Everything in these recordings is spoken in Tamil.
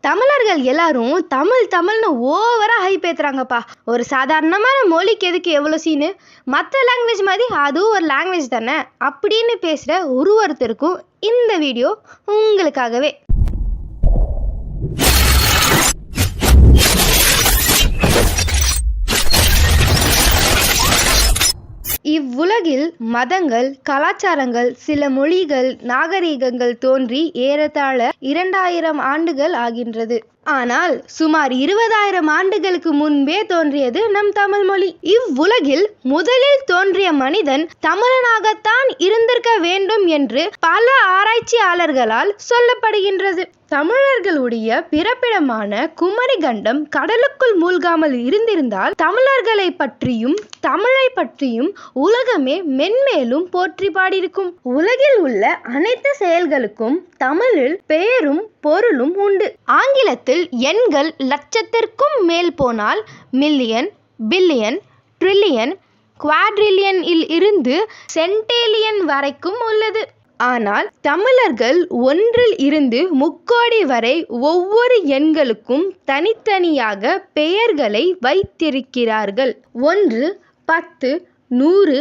தமிழர்கள் எல்லாரும் தமிழ்னு ஓவரா ஹைப் ஏத்துறாங்கப்பா. ஒரு சாதாரணமான மொழிக்கு எதுக்கு எவ்வளோ சீனு, மற்ற லாங்குவேஜ் மாதிரி அதுவும் ஒரு லாங்குவேஜ் தானே அப்படின்னு பேசுகிற ஒருத்தருக்கும் இந்த வீடியோ உங்களுக்காகவே. இவ்வுலகில் மதங்கள், கலாச்சாரங்கள், சில மொழிகள், நாகரிகங்கள் தோன்றி ஏறத்தாழ 2000 ஆண்டுகள் ஆகின்றது. ஆனால் சுமார் 20,000 ஆண்டுகளுக்கு முன்பே தோன்றியது நம் தமிழ் மொழி. இவ்வுலகில் முதலில் தோன்றிய மனிதன் தமிழனாகத்தான் இருந்திருக்க வேண்டும் என்று பல ஆராய்ச்சியாளர்களால் சொல்லப்படுகின்றது. தமிழர்களுடைய பிறப்பிடமான குமரி கண்டம் கடலுக்குள் மூழ்காமல் இருந்திருந்தால் தமிழர்களை பற்றியும் தமிழை பற்றியும் உலகமே மென்மேலும் போற்றி பாடியிருக்கும். உலகில் உள்ள அனைத்து செயல்களுக்கும் தமிழில் பெயரும் பொருளும் உண்டு. ஆங்கிலத்தில் எண்கள் லட்சத்திற்கும் மேல் போனால் மில்லியன், பில்லியன், ட்ரில்லியன், குவாட்ரில்லியன் இருந்து சென்டிலியன் வரைக்கும் உள்ளது. ஆனால் தமிழர்கள் 1 இருந்து 3,000,000 வரை ஒவ்வொரு எண்களுக்கும் தனித்தனியாக பெயர்களை வைத்திருக்கிறார்கள். 1, 10, 100,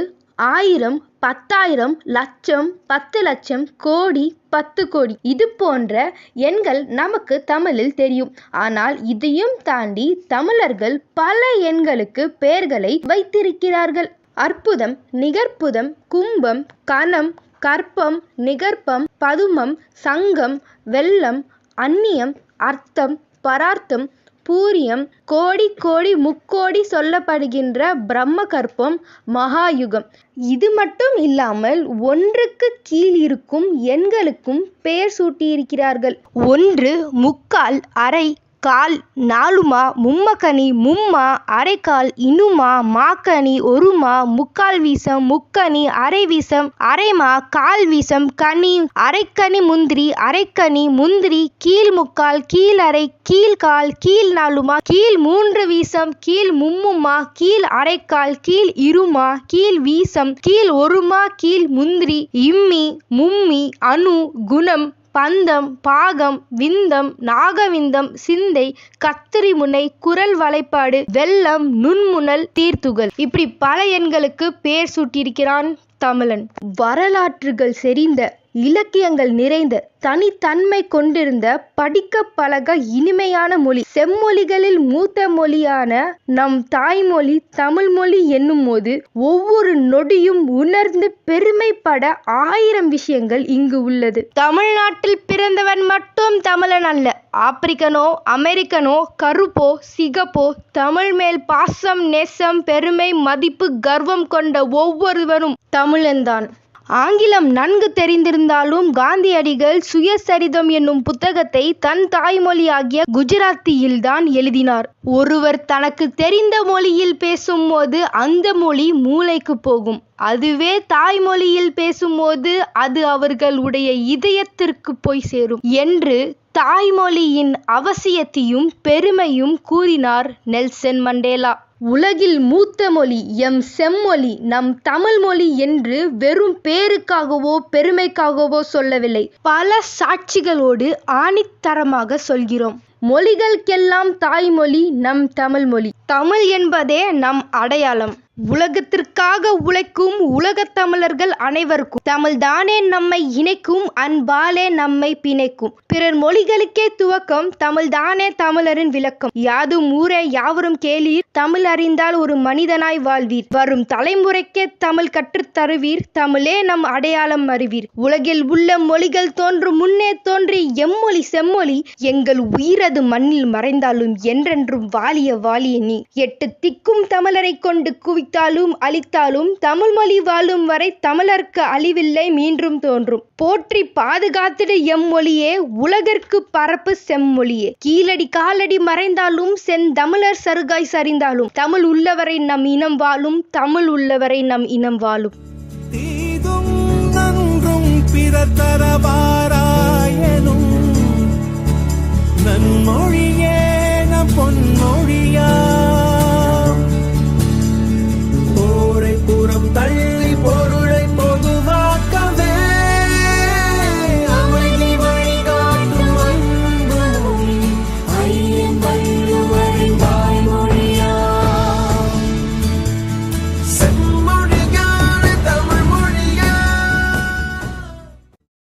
1000, 10,000, லட்சம், 10 லட்சம், கோடி, 10 கோடி இது போன்ற எண்கள் நமக்கு தமிழில் தெரியும். ஆனால் இதையும் தாண்டி தமிழர்கள் பல எண்களுக்கு பெயர்களை வைத்திருக்கிறார்கள். அற்புதம், நிகர்ப்புதம், கும்பம், கணம், கற்பம், நிகர்ப்பம், பதுமம், சங்கம், வெள்ளம், அந்நியம், அர்த்தம், பரார்த்தம், பூரியம், கோடி கோடி முக்கோடி சொல்லப்படுகின்ற பிரம்ம கற்பம், மகாயுகம். இது மட்டும் இல்லாமல் 1க்கு கீழ் இருக்கும் எண்களுக்கும் பெயர் சூட்டியிருக்கிறார்கள். 1, முக்கால், அரை, கால், நாலுமா, மும்மக்கனி, மும்மா, அரைக்கால், இனுமா, மாக்கனி, ஒருமா, முக்கால் வீசம், முக்கனி, அரை வீசம், அரைமா, கால் வீசம், கனி, அரைக்கனி முந்திரி, அரைக்கனி, முந்திரி, கீழ் முக்கால், கீழ் அரை, கீழ் கால், கீழ் நாலுமா, கீழ் 3 வீசம், கீழ் மும்முமா, கீழ் அரைக்கால், கீழ் இருமா, கீழ் வீசம், கீழ் ஒருமா, கீழ் முந்திரி, இம்மி, மும்மி, அணு, குணம், பந்தம், பாகம், விந்தம், நாகவிந்தம், சிந்தை, கத்திரி முனை, குரல் வளைப்பாடு, வெள்ளம், நுண்முனல், தீர்த்துகள் இப்படி பல எண்களுக்கு பெயர் சூட்டியிருக்கிறான் தமிழன். வரலாற்றுகள் செறிந்த, இலக்கியங்கள் நிறைந்த, தனித்தன்மை கொண்டிருந்த, படிக்க பழக இனிமையான மொழி, செம்மொழிகளில் மூத்த மொழியான நம் தாய்மொழி தமிழ் மொழி என்னும் போது ஒவ்வொரு நொடியும் உணர்ந்து பெருமைப்பட 1000 விஷயங்கள் இங்கு உள்ளது. தமிழ்நாட்டில் பிறந்தவன் மட்டும் தமிழன் அல்ல. ஆப்பிரிக்கனோ, அமெரிக்கனோ, கருப்போ, சிகப்போ, தமிழ் மேல் பாசம், நேசம், பெருமை, மதிப்பு, கர்வம் கொண்ட ஒவ்வொருவரும் தமிழன்தான். ஆங்கிலம் நன்கு தெரிந்திருந்தாலும் காந்தியடிகள் சுயசரிதம் என்னும் புத்தகத்தை தன் தாய்மொழியாகிய குஜராத்தியில்தான் எழுதினார். ஒருவர் தனக்கு தெரிந்த மொழியில் பேசும்போது அந்த மொழி மூளைக்கு போகும். அதுவே தாய்மொழியில் பேசும்போது அது அவர்களுடைய இதயத்திற்கு போய் சேரும் என்று தாய்மொழியின் அவசியத்தையும் பெருமையும் கூறினார் நெல்சன் மண்டேலா. உலகில் மூத்த மொழி எம் செம்மொழி நம் தமிழ் மொழி என்று வெறும் பேருக்காகவோ பெருமைக்காகவோ சொல்லவில்லை, பல சாட்சிகளோடு ஆணித்தரமாக சொல்கிறோம். மொழிகளுக்கெல்லாம் தாய்மொழி நம் தமிழ் மொழி. தமிழ் என்பதே நம் அடையாளம். உலகத்திற்காக உழைக்கும் உலகத் தமிழர்கள் அனைவருக்கும் தமிழ்தானே நம்மை இணைக்கும், அன்பாலே நம்மை பிணைக்கும். பிறர் மொழிகளுக்கே துவக்கம், தமிழ்தானே தமிழரின் விளக்கம். யாதும் ஊரே யாவரும் கேளீர், தமிழ் அறிந்தால் ஒரு மனிதனாய் வாழ்வீர். வரும் தலைமுறைக்கே தமிழ் கற்றுத் தருவீர், தமிழே நம் அடையாளம் அறிவீர். உலகில் உள்ள மொழிகள் தோன்றும் முன்னே தோன்றி எம்மொழி செம்மொழி, எங்கள் உயிரது மண்ணில் மறைந்தாலும் என்றென்றும் வாழிய வாழிய நீ. 8 திக்கும் தமிழரை கொண்டு குவித்தாலும் அழித்தாலும் தமிழ் மொழி வாழும் வரை தமிழர்க்கு அழிவில்லை, மீண்டும் தோன்றும். போற்றி பாதுகாத்திடு எம்மொழியே, உலகிற்கு பரப்பு செம்மொழியே. கீழடி காலடி மறைந்தாலும் செந்தமிழர் சருகாய் சரிந்தாலும் தமிழ் உள்ளவரை நம் இனம் வாழும், தமிழ் உள்ளவரை நம் இனம் வாழும். தீதும் நன்றும் பிறதரவாராயனும் நன்மொழியே நம் பொன்மொழியா.